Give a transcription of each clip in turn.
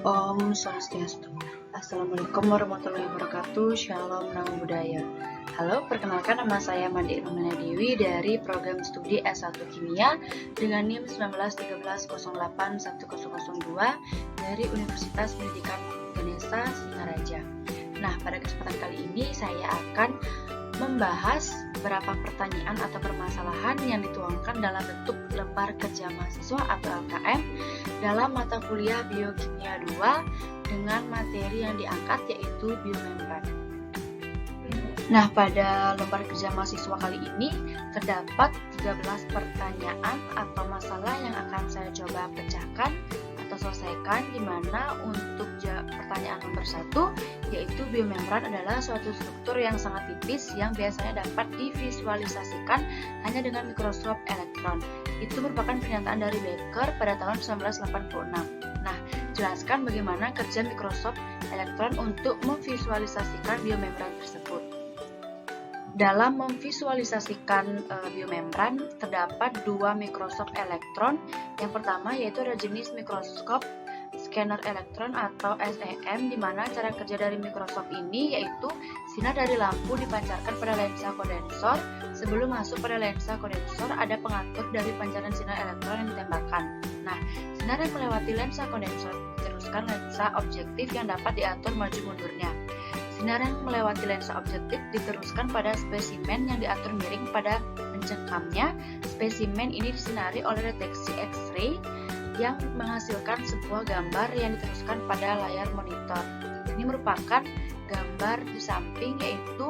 Om Swastiastu. Assalamualaikum warahmatullahi wabarakatuh. Shalom Namo Buddhaya. Halo, perkenalkan nama saya Mandi Irmana Dewi dari program studi S1 Kimia dengan NIM 190808102 dari Universitas Pendidikan Ganesha Singaraja. Nah, pada kesempatan kali ini saya akan membahas beberapa pertanyaan atau permasalahan yang dituangkan dalam bentuk lembar kerja mahasiswa atau LKM dalam mata kuliah Biokimia 2 dengan materi yang diangkat yaitu biomembran. Nah, pada lembar kerja mahasiswa kali ini terdapat 13 pertanyaan atau masalah yang akan saya coba pecahkan atau selesaikan, di mana untuk pertanyaan nomor 1 yaitu biomembran adalah suatu struktur yang sangat tipis yang biasanya dapat divisualisasikan hanya dengan mikroskop elektron. Itu merupakan pernyataan dari Becker pada tahun 1986. Nah, jelaskan bagaimana kerja mikroskop elektron untuk memvisualisasikan biomembran tersebut. Dalam memvisualisasikan biomembran terdapat dua mikroskop elektron. Yang pertama yaitu ada jenis mikroskop scanner elektron atau SEM, di mana cara kerja dari mikroskop ini yaitu sinar dari lampu dipancarkan pada lensa kondensor. Sebelum masuk pada lensa kondensor ada pengatur dari pancaran sinar elektron yang ditembakkan. Nah, sinar yang melewati lensa kondensor diteruskan lensa objektif yang dapat diatur maju mundurnya. Sinar yang melewati lensa objektif diteruskan pada spesimen yang diatur miring pada mencengkamnya. Spesimen ini disinari oleh deteksi X-ray yang menghasilkan sebuah gambar yang diteruskan pada layar monitor. Ini merupakan gambar di samping, yaitu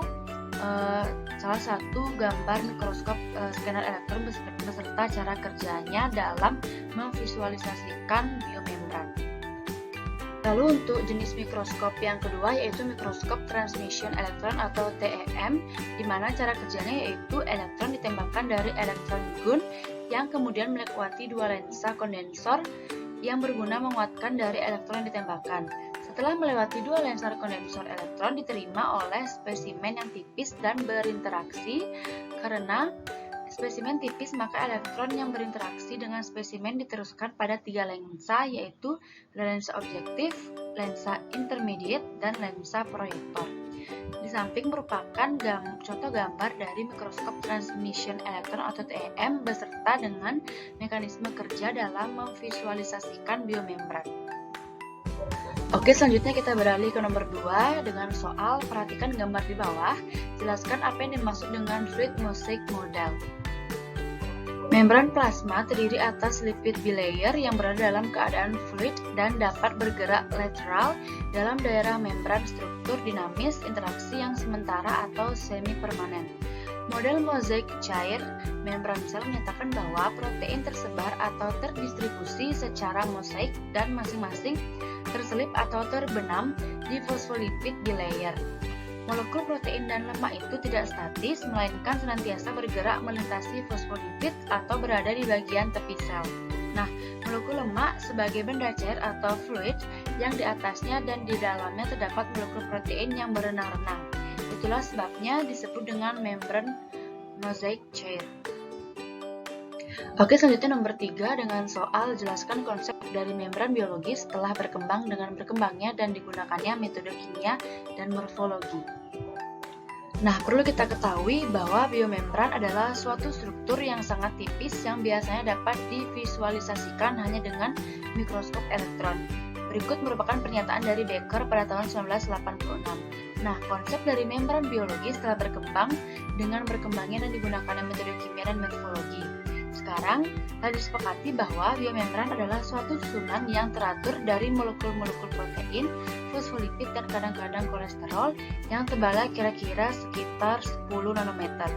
salah satu gambar mikroskop scanner elektron beserta cara kerjanya dalam memvisualisasikan biomembran. Lalu untuk jenis mikroskop yang kedua yaitu mikroskop transmission elektron atau TEM, di mana cara kerjanya yaitu elektron ditembakkan dari elektron gun yang kemudian melewati dua lensa kondensor yang berguna menguatkan dari elektron yang ditembakkan. Setelah melewati dua lensa kondensor, elektron diterima oleh spesimen yang tipis dan berinteraksi. Karena spesimen tipis, maka elektron yang berinteraksi dengan spesimen diteruskan pada tiga lensa, yaitu lensa objektif, lensa intermediate, dan lensa proyektor. Di samping merupakan contoh gambar dari mikroskop transmission elektron atau TEM beserta dengan mekanisme kerja dalam memvisualisasikan biomembran. Oke, selanjutnya kita beralih ke nomor 2 dengan soal perhatikan gambar di bawah. Jelaskan apa yang dimaksud dengan fluid mosaic model. Membran plasma terdiri atas lipid bilayer yang berada dalam keadaan fluid dan dapat bergerak lateral dalam daerah membran struktur dinamis interaksi yang sementara atau semi permanen. Model mozaik cair membran sel menyatakan bahwa protein tersebar atau terdistribusi secara mosaik dan masing-masing terselip atau terbenam di fosfolipid bilayer. Molekul protein dan lemak itu tidak statis, melainkan senantiasa bergerak melintasi fosfolipid atau berada di bagian tepi sel. Nah, molekul lemak sebagai benda cair atau fluid yang di atasnya dan di dalamnya terdapat molekul protein yang berenang-renang. Itulah sebabnya disebut dengan membran mozaik cair. Oke, selanjutnya nomor 3 dengan soal jelaskan konsep dari membran biologis setelah berkembang dengan berkembangnya dan digunakannya metode kimia dan morfologi. Nah, perlu kita ketahui bahwa biomembran adalah suatu struktur yang sangat tipis yang biasanya dapat divisualisasikan hanya dengan mikroskop elektron. Berikut merupakan pernyataan dari Becker pada tahun 1986. Nah, konsep dari membran biologis setelah berkembang dengan berkembangnya dan digunakannya metode kimia dan morfologi. Sekarang, telah disepakati bahwa biomembran adalah suatu susunan yang teratur dari molekul-molekul protein, fosfolipid, dan kadang-kadang kolesterol yang tebalnya kira-kira sekitar 10 nanometer.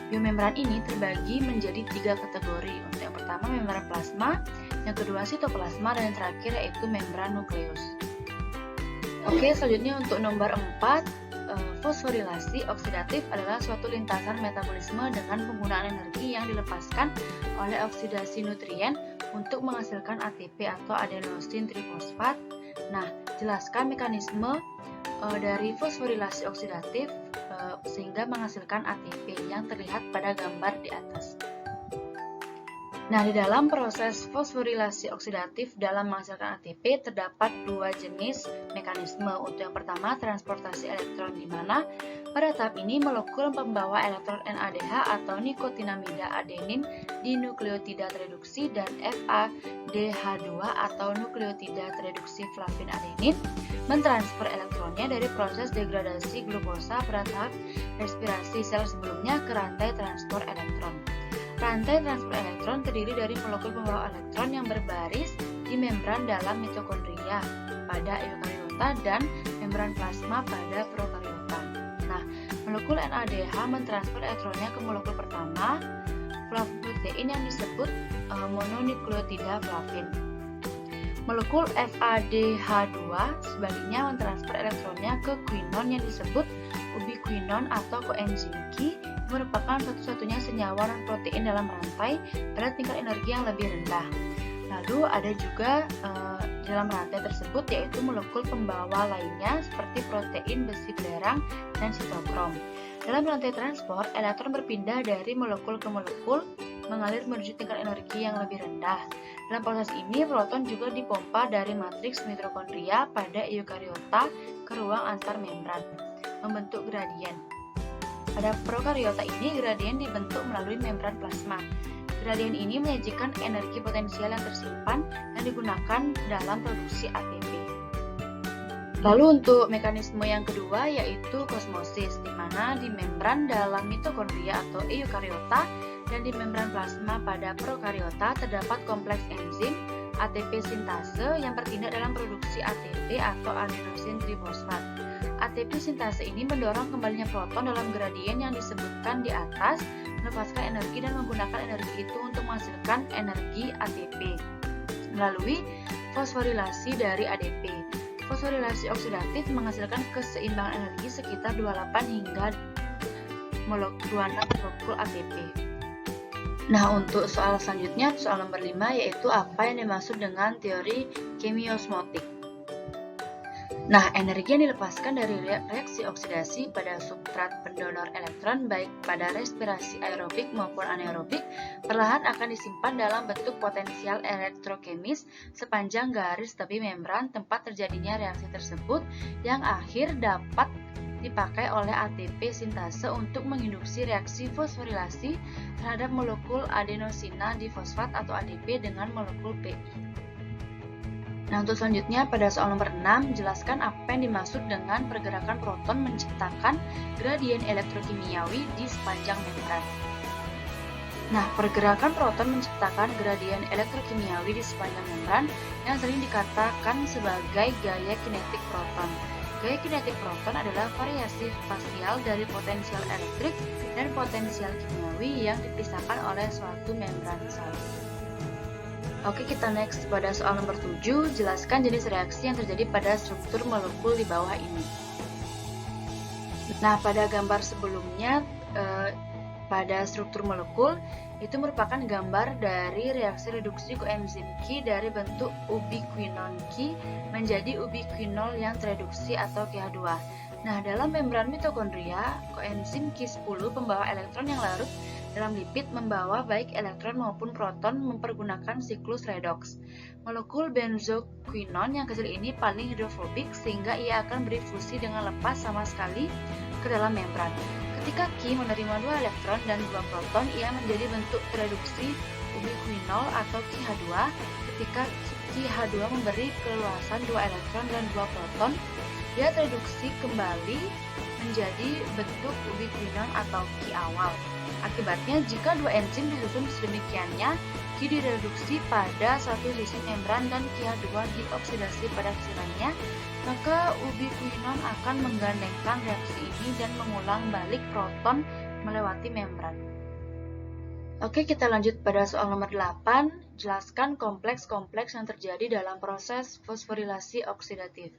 Biomembran ini terbagi menjadi 3 kategori. Untuk yang pertama, membran plasma, yang kedua sitoplasma, dan yang terakhir yaitu membran nukleus. Oke, selanjutnya untuk nomor 4, fosforilasi oksidatif adalah suatu lintasan metabolisme dengan penggunaan energi yang dilepaskan oleh oksidasi nutrien untuk menghasilkan ATP atau adenosin trifosfat. Nah, jelaskan mekanisme dari fosforilasi oksidatif sehingga menghasilkan ATP yang terlihat pada gambar di atas. Nah, di dalam proses fosforilasi oksidatif dalam menghasilkan ATP terdapat dua jenis mekanisme. Untuk yang pertama, transportasi elektron, di mana pada tahap ini molekul pembawa elektron NADH atau nikotinamida adenin di nukleotida tereduksi dan FADH2 atau nukleotida tereduksi flavin adenin mentransfer elektronnya dari proses degradasi glukosa pada tahap respirasi sel sebelumnya ke rantai transport elektron. Rantai transport elektron terdiri dari molekul pembawa elektron yang berbaris di membran dalam mitokondria pada eukariota dan membran plasma pada prokariota. Nah, molekul NADH mentransfer elektronnya ke molekul pertama, flavoprotein yang disebut mononukleotida flavin. Molekul FADH2 sebaliknya mentransfer elektronnya ke quinon yang disebut ubiquinon atau koenzim Q, merupakan satu-satunya senyawa non-protein dalam rantai pada tingkat energi yang lebih rendah. Lalu ada juga dalam rantai tersebut yaitu molekul pembawa lainnya seperti protein besi belerang dan sitokrom. Dalam rantai transport, elektron berpindah dari molekul ke molekul mengalir menuju tingkat energi yang lebih rendah. Dalam proses ini, proton juga dipompa dari matriks mitokondria pada eukariota ke ruang antar membran, membentuk gradien. Pada prokariota ini, gradien dibentuk melalui membran plasma. Gradien ini menyajikan energi potensial yang tersimpan dan digunakan dalam produksi ATP. Lalu untuk mekanisme yang kedua yaitu kosmosis, di mana di membran dalam mitokondria atau eukariota dan di membran plasma pada prokariota terdapat kompleks enzim ATP sintase yang bertindak dalam produksi ATP atau adenosin trifosfat. ATP sintase ini mendorong kembalinya proton dalam gradien yang disebutkan di atas, melepaskan energi dan menggunakan energi itu untuk menghasilkan energi ATP melalui fosforilasi dari ADP. Fosforilasi oksidatif menghasilkan keseimbangan energi sekitar 28 hingga 26 molekul ATP. Nah, untuk soal selanjutnya, soal nomor 5, yaitu apa yang dimaksud dengan teori kemiosmotik. Nah, energi yang dilepaskan dari reaksi oksidasi pada substrat pendonor elektron baik pada respirasi aerobik maupun anaerobik perlahan akan disimpan dalam bentuk potensial elektrokemis sepanjang garis tepi membran tempat terjadinya reaksi tersebut yang akhir dapat dipakai oleh ATP sintase untuk menginduksi reaksi fosforilasi terhadap molekul adenosina difosfat atau ADP dengan molekul PI. Nah, untuk selanjutnya pada soal nomor 6, jelaskan apa yang dimaksud dengan pergerakan proton menciptakan gradien elektrokimiawi di sepanjang membran. Nah, pergerakan proton menciptakan gradien elektrokimiawi di sepanjang membran yang sering dikatakan sebagai gaya kinetik proton. Gaya kinetik proton adalah variasi spasial dari potensial elektrik dan potensial kimiawi yang dipisahkan oleh suatu membran sel. Oke, kita next pada soal nomor 7, jelaskan jenis reaksi yang terjadi pada struktur molekul di bawah ini. Nah, pada gambar sebelumnya, pada struktur molekul, itu merupakan gambar dari reaksi reduksi koenzim Q dari bentuk ubiquinon Q menjadi ubiquinol yang tereduksi atau KH2. Nah, dalam membran mitokondria, koenzim Q10 pembawa elektron yang larut dalam lipid membawa baik elektron maupun proton mempergunakan siklus redoks. Molekul benzoquinon yang kecil ini paling hidrofobik sehingga ia akan berdifusi dengan lepas sama sekali ke dalam membran. Ketika Q menerima 2 elektron dan 2 proton, ia menjadi bentuk tereduksi ubiquinol atau KH2. Ketika KH2 memberi keluasan 2 elektron dan 2 proton, dia tereduksi kembali menjadi bentuk ubiquinon atau Q awal. Akibatnya, jika 2 enzim disusun sedemikiannya, Q direduksi pada satu sisi membran dan KH2 dioksidasi pada sisi lainnya, maka ubiquinon akan menggandengkan reaksi ini dan mengulang balik proton melewati membran. Oke, kita lanjut pada soal nomor 8. Jelaskan kompleks-kompleks yang terjadi dalam proses fosforilasi oksidatif.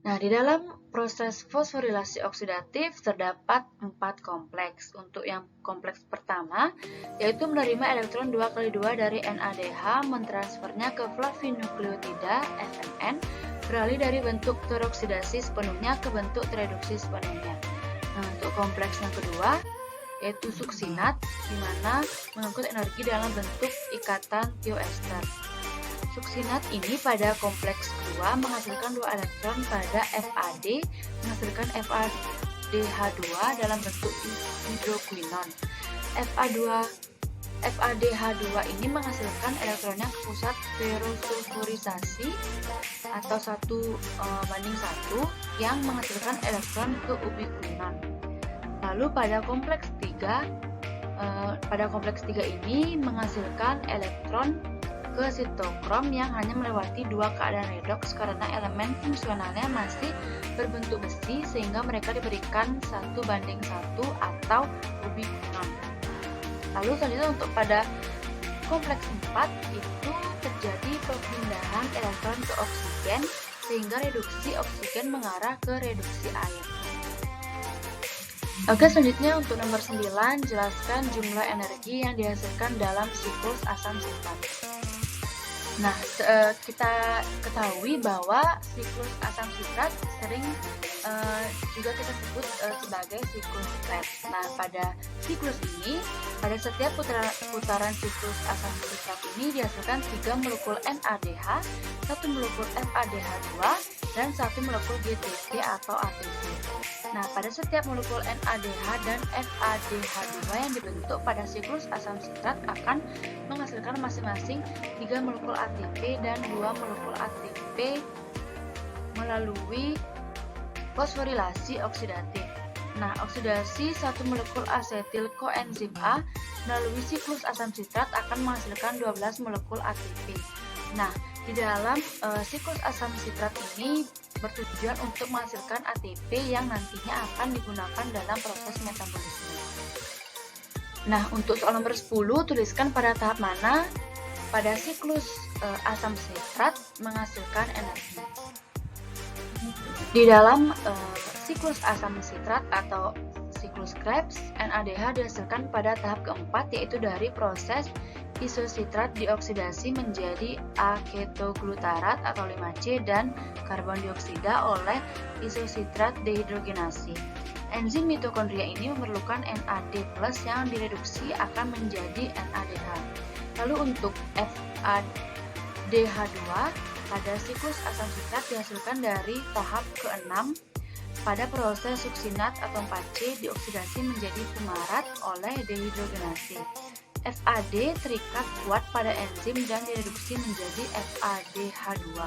Nah, di dalam proses fosforilasi oksidatif terdapat 4 kompleks. Untuk yang kompleks pertama, yaitu menerima elektron 2x2 dari NADH, mentransfernya ke flavinukleotida FNN, beralih dari bentuk teroksidasi sepenuhnya ke bentuk tereduksi sepenuhnya. Nah, untuk kompleks yang kedua, yaitu suksinat, di mana mengangkut energi dalam bentuk ikatan thioester. Suksinat ini pada kompleks kedua menghasilkan 2 elektron pada FAD, menghasilkan FADH2 dalam bentuk hidroquinon. FADH2 ini menghasilkan elektronnya ke pusat ferrosulfurisasi atau 1:1 yang menghasilkan elektron ke ubiquinon. Lalu pada kompleks 3 ini menghasilkan elektron ke sitokrom yang hanya melewati 2 keadaan redoks karena elemen fungsionalnya masih berbentuk besi sehingga mereka diberikan 1:1 atau ubiquinon. Lalu selanjutnya untuk pada kompleks 4 itu terjadi perpindahan elektron ke oksigen sehingga reduksi oksigen mengarah ke reduksi air. Oke, selanjutnya untuk nomor 9, jelaskan jumlah energi yang dihasilkan dalam siklus asam sitrat. Nah, kita ketahui bahwa siklus asam sitrat sering juga kita sebut sebagai siklus Krebs. Nah, pada siklus ini, pada setiap putaran siklus asam sitrat ini dihasilkan 3 molekul NADH, 1 molekul FADH2, dan 1 molekul GTP atau ATP. Nah, pada setiap molekul NADH dan FADH2 yang dibentuk pada siklus asam sitrat akan menghasilkan masing-masing 3 molekul ATP dan 2 molekul ATP melalui fosforilasi oksidatif. Nah, oksidasi 1 molekul asetil koenzim A melalui siklus asam sitrat akan menghasilkan 12 molekul ATP. Nah, di dalam siklus asam sitrat ini bertujuan untuk menghasilkan ATP yang nantinya akan digunakan dalam proses metabolisme. Nah, untuk soal nomor 10, tuliskan pada tahap mana pada siklus asam sitrat menghasilkan energi. Di dalam siklus asam sitrat atau siklus Krebs, NADH dihasilkan pada tahap keempat, yaitu dari proses isositrat dioksidasi menjadi aketoglutarat atau 5C dan karbon dioksida oleh isositrat dehidrogenasi. Enzim mitokondria ini memerlukan NAD+ yang direduksi akan menjadi NADH. Lalu untuk FADH2 pada siklus asam sitrat dihasilkan dari tahap ke-6 pada proses suksinat atau 4C dioksidasi menjadi fumarat oleh dehidrogenasi. FAD terikat kuat pada enzim dan direduksi menjadi FADH2.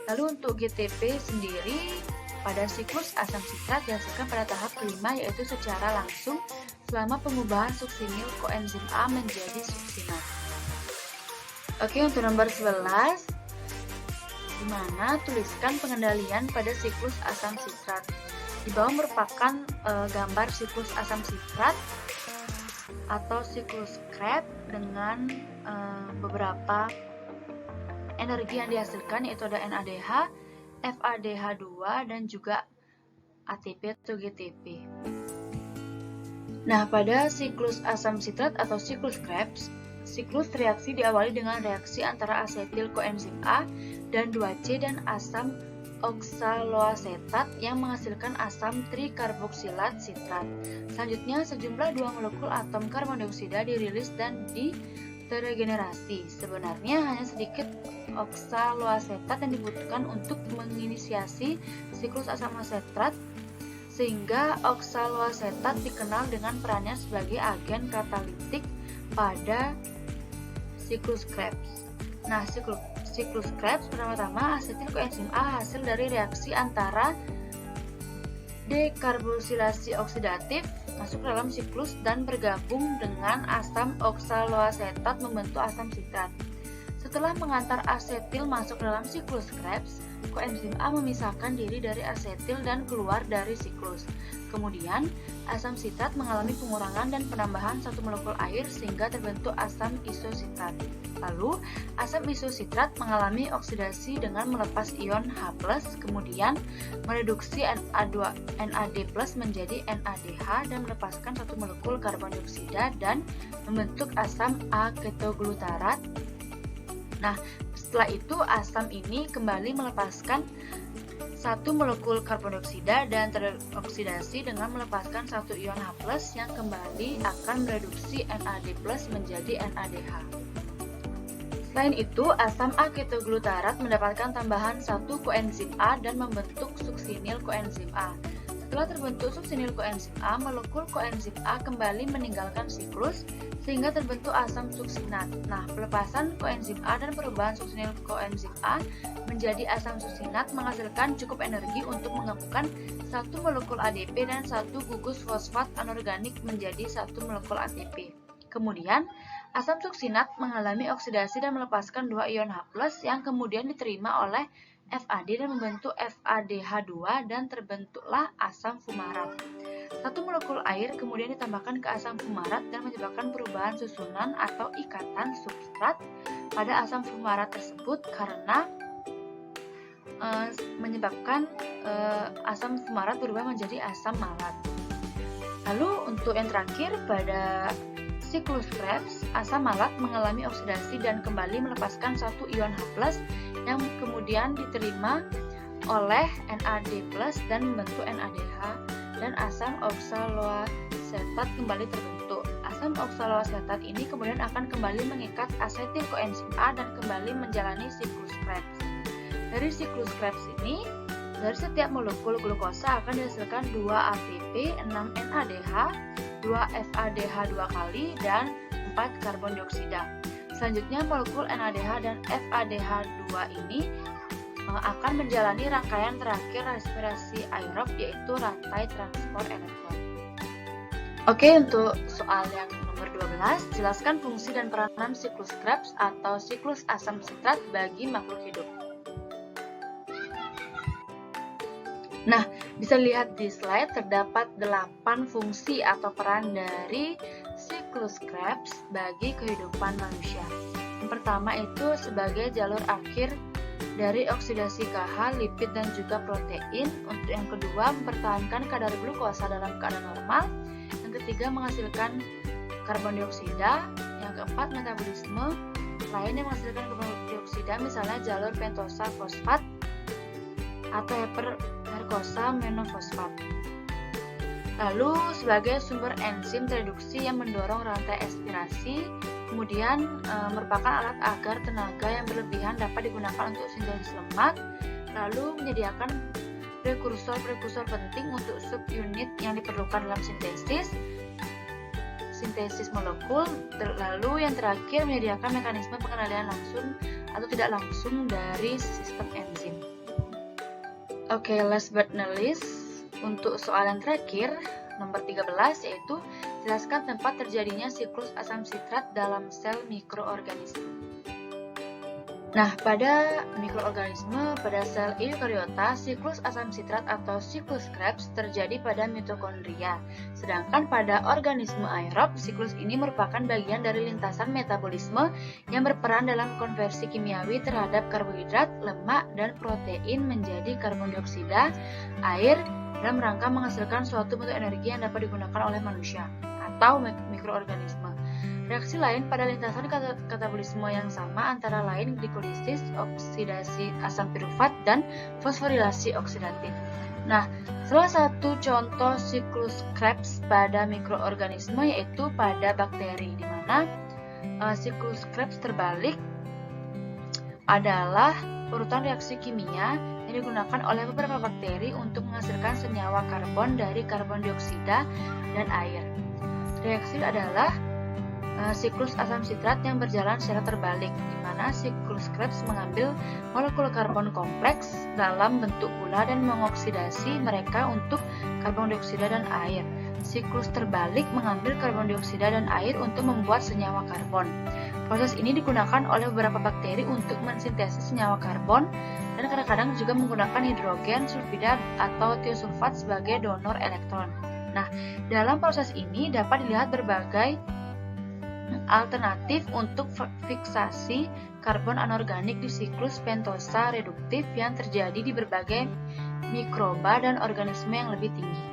Lalu untuk GTP sendiri pada siklus asam sitrat dihasilkan pada tahap kelima, yaitu secara langsung selama pengubahan suksinil koenzim A menjadi suksinat. Oke, untuk nomor 11, di mana tuliskan pengendalian pada siklus asam sitrat. Di bawah merupakan gambar siklus asam sitrat atau siklus Krebs dengan beberapa energi yang dihasilkan, yaitu ada NADH, FADH2, dan juga ATP atau GTP. Nah, pada siklus asam sitrat atau siklus Krebs, siklus reaksi diawali dengan reaksi antara asetil koenzim A dan 2C dan asam oksaloasetat yang menghasilkan asam trikarboksilat sitrat. Selanjutnya, sejumlah 2 molekul atom karbon dioksida dirilis dan deregenerasi. Sebenarnya hanya sedikit oksaloasetat yang dibutuhkan untuk menginisiasi siklus asam asetat, sehingga oksaloasetat dikenal dengan perannya sebagai agen katalitik pada siklus Krebs. Nah, siklus Krebs pertama-tama asetil koenzim A hasil dari reaksi antara dekarboksilasi oksidatif masuk ke dalam siklus dan bergabung dengan asam oksaloasetat membentuk asam sitrat. Setelah mengantar asetil masuk ke dalam siklus Krebs, koenzim A memisahkan diri dari asetil dan keluar dari siklus. Kemudian, asam sitrat mengalami pengurangan dan penambahan 1 molekul air sehingga terbentuk asam isositrat. Lalu, asam isositrat mengalami oksidasi dengan melepas ion H+, kemudian mereduksi NAD+ menjadi NADH dan melepaskan 1 molekul karbon dioksida dan membentuk asam aketoglutarat. Nah, setelah itu asam ini kembali melepaskan satu molekul karbon dioksida dan teroksidasi dengan melepaskan satu ion H+ yang kembali akan mereduksi NAD+ menjadi NADH. Selain itu, asam aketoglutarat mendapatkan tambahan satu koenzim A dan membentuk suksinil koenzim A. Setelah terbentuk suksinil koenzim A, molekul koenzim A kembali meninggalkan siklus sehingga terbentuk asam suksinat. Nah, pelepasan koenzim A dan perubahan suksinil koenzim A menjadi asam suksinat menghasilkan cukup energi untuk menggabungkan satu molekul ADP dan satu gugus fosfat anorganik menjadi satu molekul ATP. Kemudian, asam suksinat mengalami oksidasi dan melepaskan dua ion H+ yang kemudian diterima oleh FAD dan membentuk FADH2 dan terbentuklah asam fumarat. Satu molekul air kemudian ditambahkan ke asam fumarat dan menyebabkan perubahan susunan atau ikatan substrat pada asam fumarat tersebut karena menyebabkan asam fumarat berubah menjadi asam malat. Lalu untuk yang terakhir pada siklus Krebs, asam malat mengalami oksidasi dan kembali melepaskan satu ion H+ yang kemudian diterima oleh NAD+ dan membentuk NADH dan asam oksaloasetat kembali terbentuk. Asam oksaloasetat ini kemudian akan kembali mengikat asetil koenzim A dan kembali menjalani siklus Krebs. Dari siklus Krebs ini, dari setiap molekul glukosa akan dihasilkan 2 ATP, 6 NADH, 2 FADH 2 kali, dan 4 karbon dioksida. Selanjutnya, molekul NADH dan FADH2 ini akan menjalani rangkaian terakhir respirasi aerob, yaitu rantai transport elektron. Oke, untuk soal yang nomor 12, jelaskan fungsi dan peranan siklus Krebs atau siklus asam sitrat bagi makhluk hidup. Nah, bisa lihat di slide terdapat 8 fungsi atau peran dari siklus Krebs bagi kehidupan manusia. Yang pertama itu sebagai jalur akhir dari oksidasi KH, lipid dan juga protein. Untuk yang kedua, mempertahankan kadar glukosa dalam keadaan normal. Yang ketiga, menghasilkan karbon dioksida. Yang keempat, metabolisme lain yang menghasilkan karbon dioksida, misalnya jalur pentosa fosfat atau herkosa monofosfat. Lalu sebagai sumber enzim reduksi yang mendorong rantai aspirasi, kemudian merupakan alat agar tenaga yang berlebihan dapat digunakan untuk sintesis lemak, lalu menyediakan prekursor penting untuk subunit yang diperlukan dalam sintesis molekul, lalu yang terakhir menyediakan mekanisme pengendalian langsung atau tidak langsung dari sistem enzim. Oke, last but not least, untuk soal yang terakhir, nomor 13, yaitu jelaskan tempat terjadinya siklus asam sitrat dalam sel mikroorganisme. Nah, pada mikroorganisme, pada sel eukariota, siklus asam sitrat atau siklus Krebs terjadi pada mitokondria. Sedangkan pada organisme aerob, siklus ini merupakan bagian dari lintasan metabolisme yang berperan dalam konversi kimiawi terhadap karbohidrat, lemak, dan protein menjadi karbon dioksida, air, dalam rangka menghasilkan suatu bentuk energi yang dapat digunakan oleh manusia atau mikroorganisme. Reaksi lain pada lintasan katabolisme yang sama antara lain glikolisis, oksidasi asam pirufat, dan fosforilasi oksidatif. Nah, salah satu contoh siklus Krebs pada mikroorganisme yaitu pada bakteri, di mana siklus Krebs terbalik adalah urutan reaksi kimia yang digunakan oleh beberapa bakteri untuk menghasilkan senyawa karbon dari karbon dioksida dan air. Reaksi adalah siklus asam sitrat yang berjalan secara terbalik, di mana siklus Krebs mengambil molekul karbon kompleks dalam bentuk gula dan mengoksidasi mereka untuk karbon dioksida dan air. Siklus terbalik mengambil karbon dioksida dan air untuk membuat senyawa karbon. Proses ini digunakan oleh beberapa bakteri untuk mensintesis senyawa karbon dan kadang-kadang juga menggunakan hidrogen sulfida atau tiosulfat sebagai donor elektron. Nah, dalam proses ini dapat dilihat berbagai alternatif untuk fiksasi karbon anorganik di siklus pentosa reduktif yang terjadi di berbagai mikroba dan organisme yang lebih tinggi.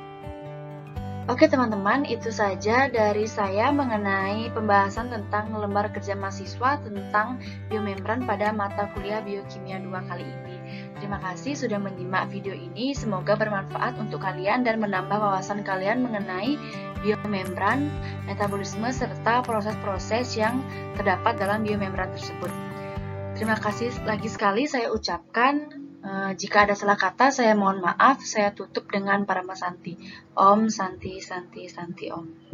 Oke teman-teman, itu saja dari saya mengenai pembahasan tentang lembar kerja mahasiswa tentang biomembran pada mata kuliah Biokimia 2 kali ini. Terima kasih sudah menyimak video ini, semoga bermanfaat untuk kalian dan menambah wawasan kalian mengenai biomembran, metabolisme, serta proses-proses yang terdapat dalam biomembran tersebut. Terima kasih lagi sekali saya ucapkan. Jika ada salah kata, saya mohon maaf. Saya tutup dengan Parama Santi. Om Santi Santi Santi Om.